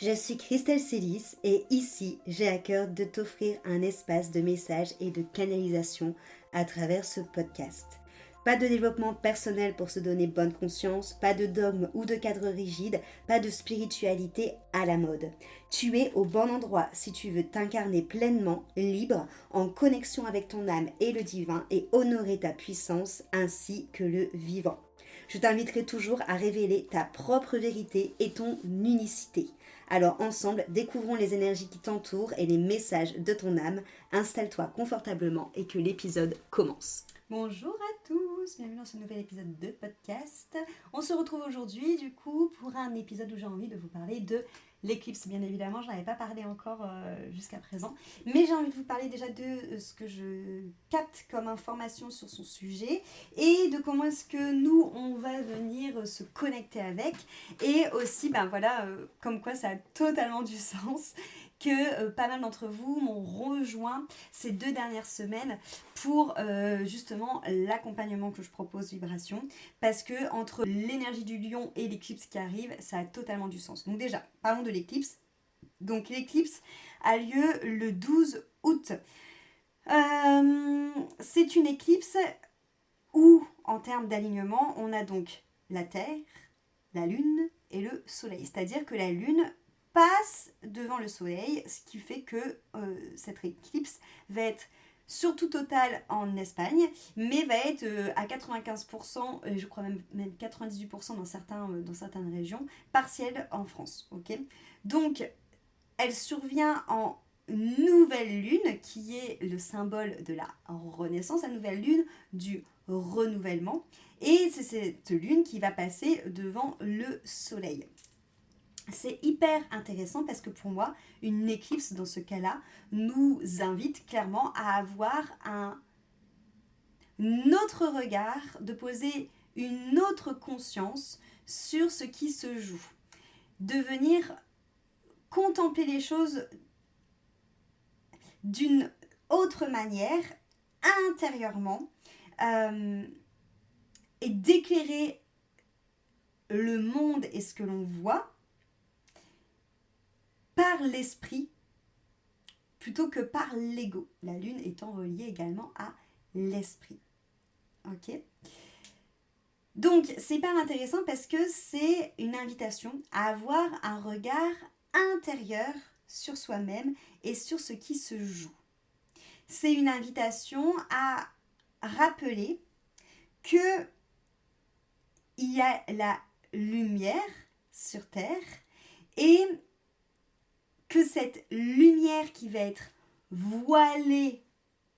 Je suis Christelle Célis et ici, j'ai à cœur de t'offrir un espace de messages et de canalisation à travers ce podcast. Pas de développement personnel pour se donner bonne conscience, pas de dogme ou de cadre rigide, pas de spiritualité à la mode. Tu es au bon endroit si tu veux t'incarner pleinement, libre, en connexion avec ton âme et le divin et honorer ta puissance ainsi que le vivant. Je t'inviterai toujours à révéler ta propre vérité et ton unicité. Alors ensemble, découvrons les énergies qui t'entourent et les messages de ton âme. Installe-toi confortablement et que l'épisode commence. Bonjour à tous, bienvenue dans ce nouvel épisode de podcast. On se retrouve aujourd'hui du coup pour un épisode où j'ai envie de vous parler de l'éclipse. Bien évidemment, je n'en avais pas parlé encore jusqu'à présent, mais j'ai envie de vous parler déjà de ce que je capte comme information sur son sujet et de comment est-ce que nous, on va venir se connecter avec et aussi, comme quoi ça a totalement du sens que pas mal d'entre vous m'ont rejoint ces 2 dernières semaines pour justement l'accompagnement que je propose Vibration, parce que entre l'énergie du lion et l'éclipse qui arrive, ça a totalement du sens. Donc déjà, parlons de l'éclipse. Donc l'éclipse a lieu le 12 août. C'est une éclipse où, en termes d'alignement, on a donc la Terre, la Lune et le Soleil. C'est-à-dire que la Lune passe devant le Soleil, ce qui fait que cette éclipse va être surtout totale en Espagne, mais va être à 95%, je crois même 98% dans certaines régions, partielle en France. Okay, donc, elle survient en nouvelle lune, qui est le symbole de la renaissance, la nouvelle lune du renouvellement, et c'est cette lune qui va passer devant le soleil. C'est hyper intéressant parce que pour moi, une éclipse dans ce cas-là nous invite clairement à avoir un autre regard, de poser une autre conscience sur ce qui se joue, de venir contempler les choses d'une autre manière, intérieurement, et d'éclairer le monde et ce que l'on voit par l'esprit plutôt que par l'ego. La lune étant reliée également à l'esprit. Ok ? Donc, c'est hyper intéressant parce que c'est une invitation à avoir un regard intérieur sur soi-même et sur ce qui se joue. C'est une invitation à rappeler que il y a la lumière sur Terre et que cette lumière qui va être voilée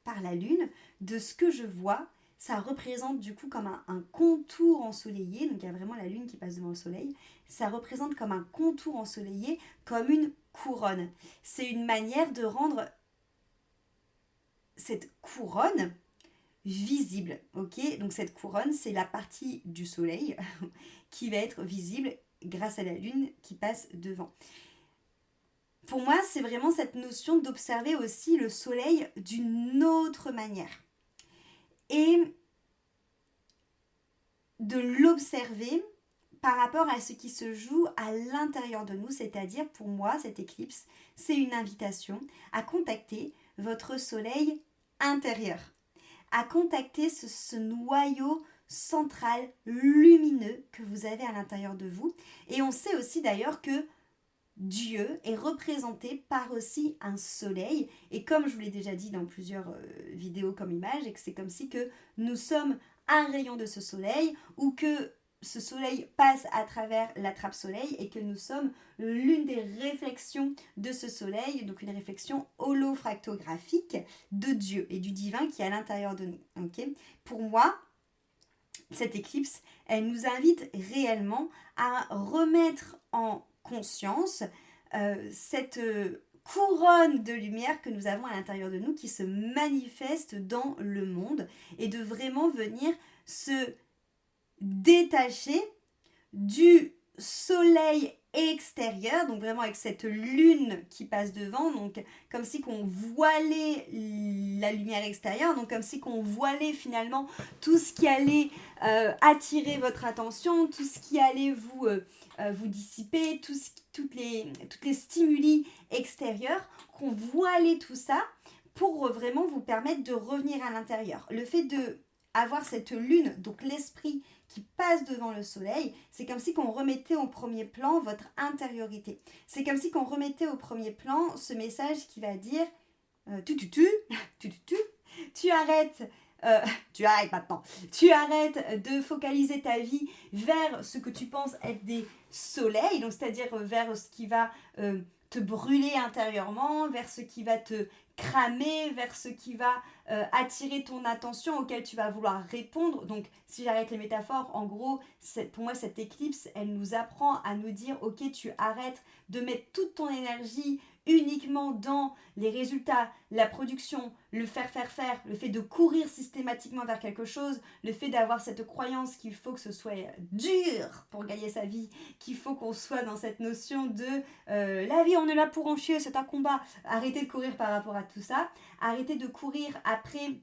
par la lune, de ce que je vois, ça représente du coup comme un contour ensoleillé, donc il y a vraiment la lune qui passe devant le soleil, ça représente comme un contour ensoleillé, comme une couronne. C'est une manière de rendre cette couronne visible, ok ? Donc cette couronne, c'est la partie du soleil qui va être visible grâce à la lune qui passe devant. Pour moi, c'est vraiment cette notion d'observer aussi le soleil d'une autre manière. Et de l'observer par rapport à ce qui se joue à l'intérieur de nous, c'est-à-dire pour moi, cette éclipse, c'est une invitation à contacter votre soleil intérieur, à contacter ce noyau central lumineux que vous avez à l'intérieur de vous. Et on sait aussi d'ailleurs que Dieu est représenté par aussi un soleil, et comme je vous l'ai déjà dit dans plusieurs vidéos comme image, et que c'est comme si que nous sommes un rayon de ce soleil, ou que ce soleil passe à travers la trappe soleil, et que nous sommes l'une des réflexions de ce soleil, donc une réflexion holofractographique de Dieu et du divin qui est à l'intérieur de nous. Okay ? Pour moi, cette éclipse, elle nous invite réellement à remettre en conscience cette couronne de lumière que nous avons à l'intérieur de nous qui se manifeste dans le monde et de vraiment venir se détacher du soleil extérieur, donc vraiment avec cette lune qui passe devant, donc comme si qu'on voilait la lumière extérieure, donc comme si qu'on voilait finalement tout ce qui allait attirer votre attention, tout ce qui allait vous dissiper, toutes les stimuli extérieurs, qu'on voilait tout ça pour vraiment vous permettre de revenir à l'intérieur. Le fait de avoir cette lune, donc l'esprit qui passe devant le soleil, c'est comme si qu'on remettait au premier plan votre intériorité. C'est comme si qu'on remettait au premier plan ce message qui va dire tu arrêtes tu arrêtes maintenant. Tu arrêtes de focaliser ta vie vers ce que tu penses être des soleils, donc c'est-à-dire vers ce qui va te brûler intérieurement, vers ce qui va te cramer, vers ce qui va attirer ton attention, auquel tu vas vouloir répondre. Donc, si j'arrête les métaphores, en gros, pour moi, cette éclipse, elle nous apprend à nous dire, ok, tu arrêtes de mettre toute ton énergie uniquement dans les résultats, la production, le faire, le fait de courir systématiquement vers quelque chose, le fait d'avoir cette croyance qu'il faut que ce soit dur pour gagner sa vie, qu'il faut qu'on soit dans cette notion de la vie on est là pour en chier, c'est un combat. Arrêtez de courir par rapport à tout ça, arrêtez de courir après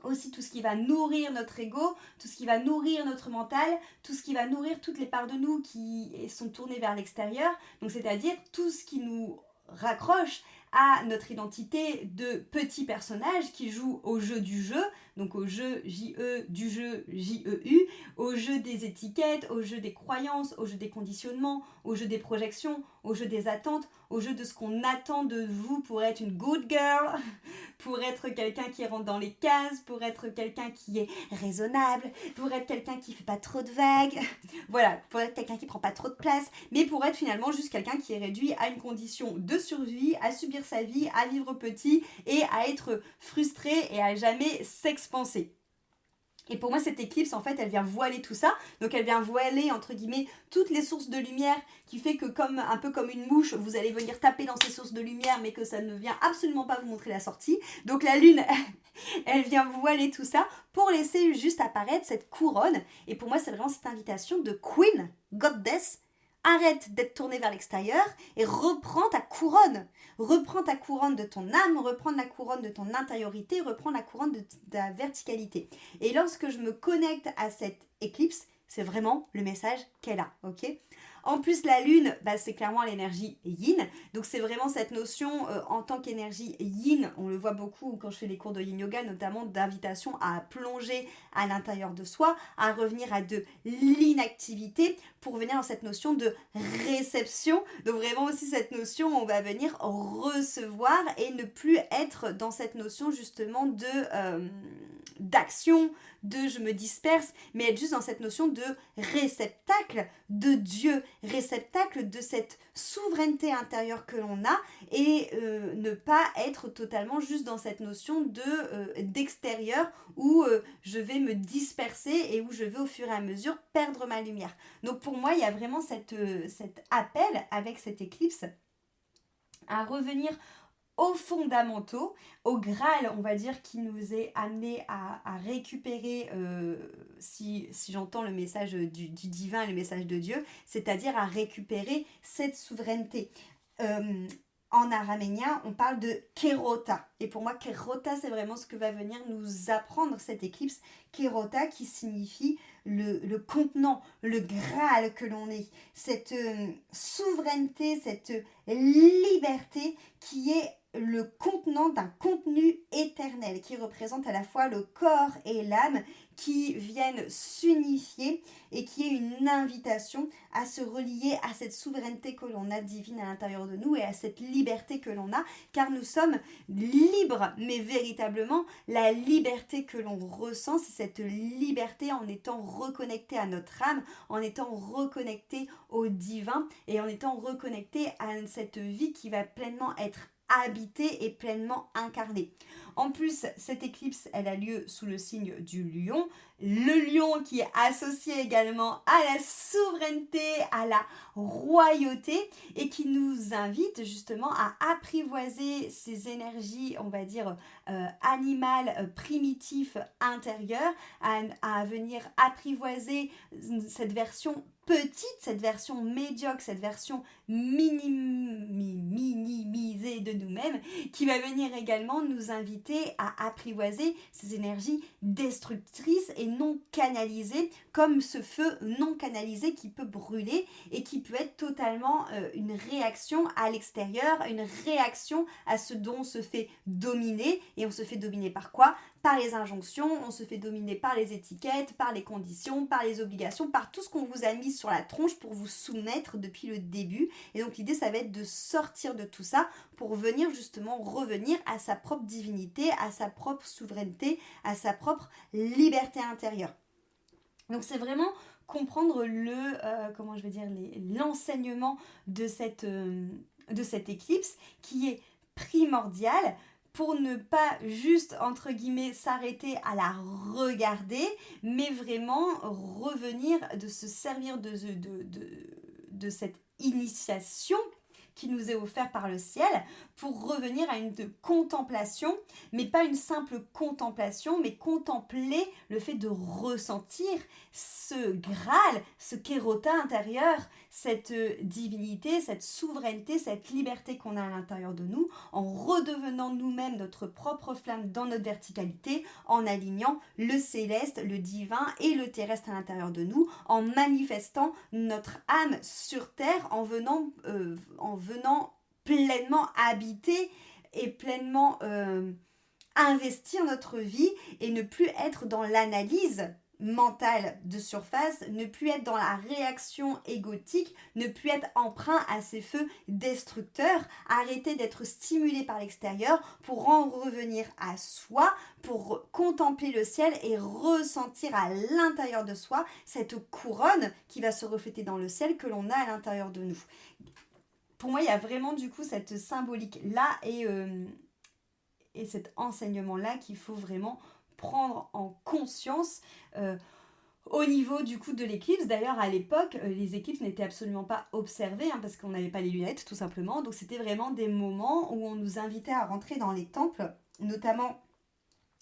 aussi tout ce qui va nourrir notre ego, tout ce qui va nourrir notre mental, tout ce qui va nourrir toutes les parts de nous qui sont tournées vers l'extérieur, donc c'est-à-dire tout ce qui nous raccroche à notre identité de petit personnage qui joue au jeu du jeu, donc au jeu J-E, du jeu J-E-U, au jeu des étiquettes, au jeu des croyances, au jeu des conditionnements, au jeu des projections, au jeu des attentes, au jeu de ce qu'on attend de vous pour être une good girl, pour être quelqu'un qui rentre dans les cases, pour être quelqu'un qui est raisonnable, pour être quelqu'un qui fait pas trop de vagues, voilà, pour être quelqu'un qui prend pas trop de place, mais pour être finalement juste quelqu'un qui est réduit à une condition de survie, à subir sa vie, à vivre petit et à être frustré et à jamais s'expanser. Et pour moi, cette éclipse, en fait, elle vient voiler tout ça. Donc, elle vient voiler, entre guillemets, toutes les sources de lumière qui fait que, un peu comme une mouche, vous allez venir taper dans ces sources de lumière, mais que ça ne vient absolument pas vous montrer la sortie. Donc, la lune, elle vient voiler tout ça pour laisser juste apparaître cette couronne. Et pour moi, c'est vraiment cette invitation de Queen, Goddess. Arrête d'être tourné vers l'extérieur et reprends ta couronne. Reprends ta couronne de ton âme, reprends la couronne de ton intériorité, reprends la couronne de ta verticalité. Et lorsque je me connecte à cette éclipse, c'est vraiment le message qu'elle a, ok ? En plus, la lune, c'est clairement l'énergie yin. Donc, c'est vraiment cette notion en tant qu'énergie yin. On le voit beaucoup quand je fais les cours de yin yoga, notamment d'invitation à plonger à l'intérieur de soi, à revenir à de l'inactivité pour venir dans cette notion de réception. Donc, vraiment aussi cette notion où on va venir recevoir et ne plus être dans cette notion justement d'action, de je me disperse, mais être juste dans cette notion de réceptacle de Dieu, réceptacle de cette souveraineté intérieure que l'on a et ne pas être totalement juste dans cette notion d'extérieur où je vais me disperser et où je vais au fur et à mesure perdre ma lumière. Donc pour moi, il y a vraiment cet appel avec cette éclipse à revenir aux fondamentaux, au Graal, on va dire, qui nous est amené à récupérer, si j'entends le message du divin, le message de Dieu, c'est-à-dire à récupérer cette souveraineté. En araménien, on parle de Kérota. Et pour moi, Kérota, c'est vraiment ce que va venir nous apprendre cette éclipse. Kérota qui signifie le contenant, le Graal que l'on est. Cette souveraineté, cette liberté qui est le contenant d'un contenu éternel qui représente à la fois le corps et l'âme qui viennent s'unifier et qui est une invitation à se relier à cette souveraineté que l'on a divine à l'intérieur de nous et à cette liberté que l'on a, car nous sommes libres, mais véritablement la liberté que l'on ressent, c'est cette liberté en étant reconnecté à notre âme, en étant reconnecté au divin et en étant reconnecté à cette vie qui va pleinement être habité et pleinement incarné. En plus, cette éclipse, elle a lieu sous le signe du lion. Le lion qui est associé également à la souveraineté, à la royauté et qui nous invite justement à apprivoiser ces énergies, on va dire, animales, primitives, intérieures, à venir apprivoiser cette version petite, cette version médiocre, cette version minimisée de nous-mêmes, qui va venir également nous inviter à apprivoiser ces énergies destructrices et non canalisées, comme ce feu non canalisé qui peut brûler et qui peut être totalement une réaction à l'extérieur, une réaction à ce dont on se fait dominer. Et on se fait dominer par quoi ? Par les injonctions, on se fait dominer par les étiquettes, par les conditions, par les obligations, par tout ce qu'on vous a mis sur la tronche pour vous soumettre depuis le début. Et donc l'idée, ça va être de sortir de tout ça pour venir justement revenir à sa propre divinité, à sa propre souveraineté, à sa propre liberté intérieure. Donc c'est vraiment comprendre l'enseignement de cette éclipse qui est primordial pour ne pas juste, entre guillemets, s'arrêter à la regarder, mais vraiment revenir, de se servir de cette initiation qui nous est offerte par le ciel pour revenir à une contemplation, mais pas une simple contemplation, mais contempler le fait de ressentir ce Graal, ce Kérota intérieur, cette divinité, cette souveraineté, cette liberté qu'on a à l'intérieur de nous, en redevenant nous-mêmes notre propre flamme dans notre verticalité, en alignant le céleste, le divin et le terrestre à l'intérieur de nous, en manifestant notre âme sur terre, en venant pleinement habiter et pleinement investir notre vie et ne plus être dans l'analyse mentale de surface, ne plus être dans la réaction égotique, ne plus être emprunt à ces feux destructeurs, arrêter d'être stimulé par l'extérieur pour en revenir à soi, pour contempler le ciel et ressentir à l'intérieur de soi cette couronne qui va se refléter dans le ciel que l'on a à l'intérieur de nous. Pour moi, il y a vraiment du coup cette symbolique-là et cet enseignement-là qu'il faut vraiment prendre en conscience au niveau du coup de l'éclipse. D'ailleurs, à l'époque, les éclipses n'étaient absolument pas observées parce qu'on n'avait pas les lunettes, tout simplement. Donc, c'était vraiment des moments où on nous invitait à rentrer dans les temples, notamment.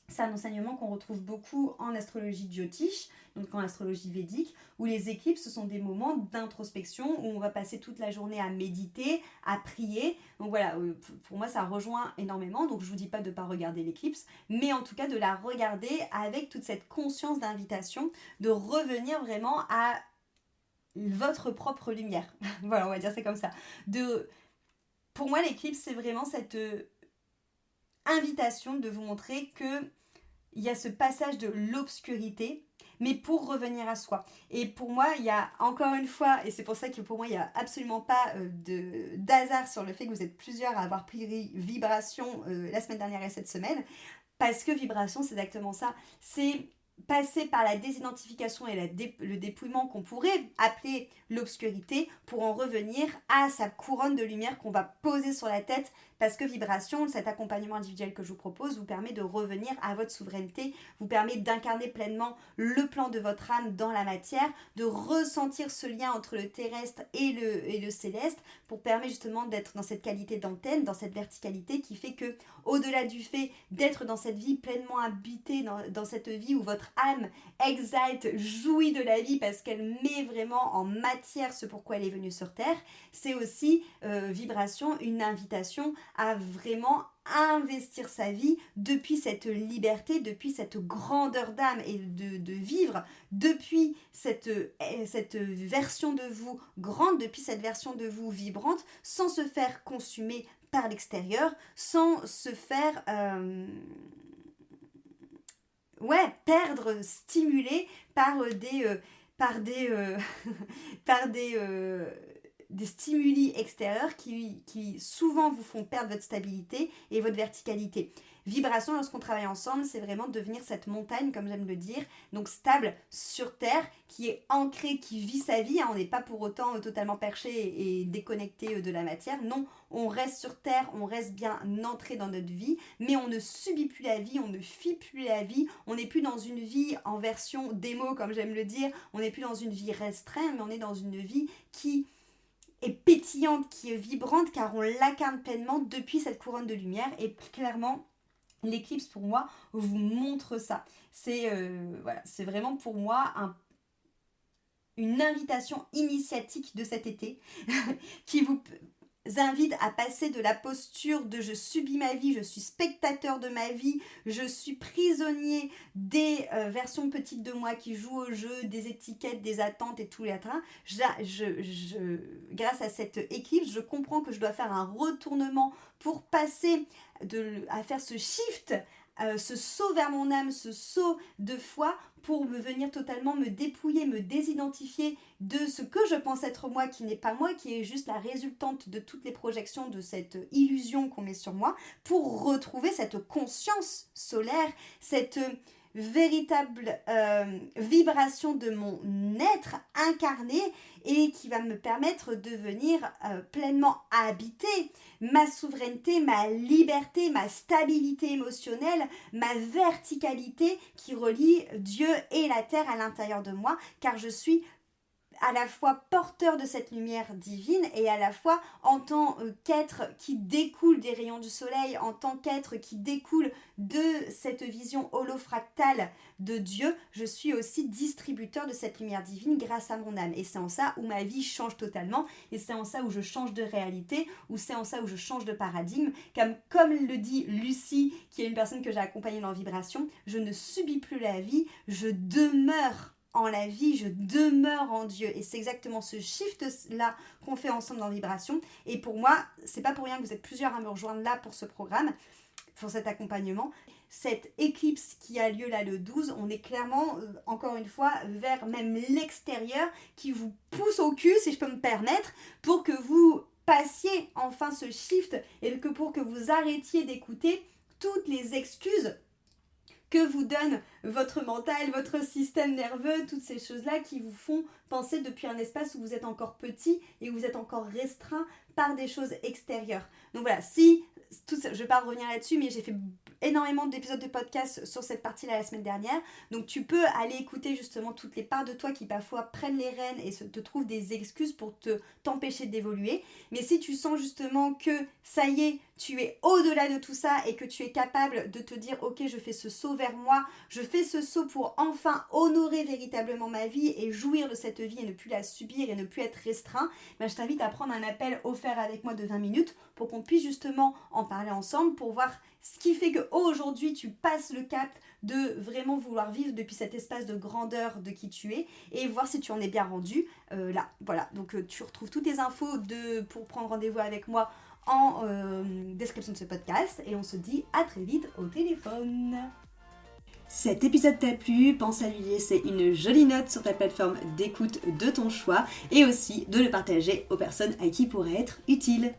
C'est un enseignement qu'on retrouve beaucoup en astrologie Jyotish, donc en astrologie védique, où les éclipses, ce sont des moments d'introspection où on va passer toute la journée à méditer, à prier. Donc voilà, pour moi, ça rejoint énormément. Donc je ne vous dis pas de ne pas regarder l'éclipse, mais en tout cas de la regarder avec toute cette conscience d'invitation, de revenir vraiment à votre propre lumière. Voilà, on va dire c'est comme ça. Pour moi, l'éclipse, c'est vraiment cette invitation de vous montrer que il y a ce passage de l'obscurité, mais pour revenir à soi. Et pour moi, il y a encore une fois, et c'est pour ça que pour moi, il n'y a absolument pas d'hasard sur le fait que vous êtes plusieurs à avoir pris Vibration la semaine dernière et cette semaine, parce que Vibration, c'est exactement ça. C'est passer par la désidentification et le dépouillement qu'on pourrait appeler l'obscurité pour en revenir à sa couronne de lumière qu'on va poser sur la tête, parce que Vibration, cet accompagnement individuel que je vous propose, vous permet de revenir à votre souveraineté, vous permet d'incarner pleinement le plan de votre âme dans la matière, de ressentir ce lien entre le terrestre et le céleste, pour permettre justement d'être dans cette qualité d'antenne, dans cette verticalité qui fait que, au-delà du fait d'être dans cette vie pleinement habitée, dans cette vie où votre âme exalte, jouit de la vie parce qu'elle met vraiment en matière ce pourquoi elle est venue sur Terre, c'est aussi Vibration, une invitation à vraiment investir sa vie depuis cette liberté, depuis cette grandeur d'âme et de vivre depuis cette version de vous grande, depuis cette version de vous vibrante, sans se faire consumer par l'extérieur, sans se faire perdre, stimuler par des stimuli extérieurs qui souvent vous font perdre votre stabilité et votre verticalité. Vibration, lorsqu'on travaille ensemble, c'est vraiment devenir cette montagne, comme j'aime le dire, donc stable sur terre, qui est ancrée, qui vit sa vie. On n'est pas pour autant totalement perché et déconnecté de la matière. Non, on reste sur terre, on reste bien ancré dans notre vie, mais on ne subit plus la vie, on ne fuit plus la vie. On n'est plus dans une vie en version démo, comme j'aime le dire. On n'est plus dans une vie restreinte, mais on est dans une vie qui est pétillante, qui est vibrante, car on l'incarne pleinement depuis cette couronne de lumière. Et clairement, l'éclipse pour moi vous montre ça. C'est vraiment pour moi une invitation initiatique de cet été qui vous invite à passer de la posture de je subis ma vie, je suis spectateur de ma vie, je suis prisonnier des versions petites de moi qui jouent au jeu, des étiquettes, des attentes et tout les trains. Grâce à cette éclipse, je comprends que je dois faire un retournement pour passer à faire ce shift, ce saut vers mon âme, ce saut de foi pour me venir totalement me dépouiller, me désidentifier de ce que je pense être moi, qui n'est pas moi, qui est juste la résultante de toutes les projections de cette illusion qu'on met sur moi, pour retrouver cette conscience solaire, cette véritable vibration de mon être incarné et qui va me permettre de venir pleinement habiter ma souveraineté, ma liberté, ma stabilité émotionnelle, ma verticalité qui relie Dieu et la terre à l'intérieur de moi, car je suis à la fois porteur de cette lumière divine et à la fois en tant qu'être qui découle des rayons du soleil, en tant qu'être qui découle de cette vision holofractale de Dieu, je suis aussi distributeur de cette lumière divine grâce à mon âme. Et c'est en ça où ma vie change totalement, et c'est en ça où je change de réalité, ou c'est en ça où je change de paradigme. Comme le dit Lucie, qui est une personne que j'ai accompagnée dans Vibration, je ne subis plus la vie, je demeure en la vie, je demeure en Dieu. Et c'est exactement ce shift-là qu'on fait ensemble dans Vibration. Et pour moi, c'est pas pour rien que vous êtes plusieurs à me rejoindre là pour ce programme, pour cet accompagnement. Cette éclipse qui a lieu là le 12, on est clairement, encore une fois, vers même l'extérieur qui vous pousse au cul, si je peux me permettre, pour que vous passiez enfin ce shift et pour que vous arrêtiez d'écouter toutes les excuses que vous donne votre mental, votre système nerveux, toutes ces choses-là qui vous font penser depuis un espace où vous êtes encore petit et où vous êtes encore restreint par des choses extérieures. Donc voilà, je ne vais pas revenir là-dessus, mais j'ai fait énormément d'épisodes de podcast sur cette partie-là la semaine dernière. Donc tu peux aller écouter justement toutes les parts de toi qui parfois prennent les rênes et te trouvent des excuses pour t'empêcher d'évoluer. Mais si tu sens justement que ça y est, tu es au-delà de tout ça et que tu es capable de te dire ok, je fais ce saut vers moi, je fais ce saut pour enfin honorer véritablement ma vie et jouir de cette vie et ne plus la subir et ne plus être restreint, je t'invite à prendre un appel offert avec moi de 20 minutes pour qu'on puisse justement en parler ensemble, pour voir ce qui fait qu'aujourd'hui tu passes le cap de vraiment vouloir vivre depuis cet espace de grandeur de qui tu es et voir si tu en es bien rendu là. Voilà, donc tu retrouves toutes les infos pour prendre rendez-vous avec moi en description de ce podcast et on se dit à très vite au téléphone. Cet épisode t'a plu, pense à lui laisser une jolie note sur ta plateforme d'écoute de ton choix et aussi de le partager aux personnes à qui il pourrait être utile.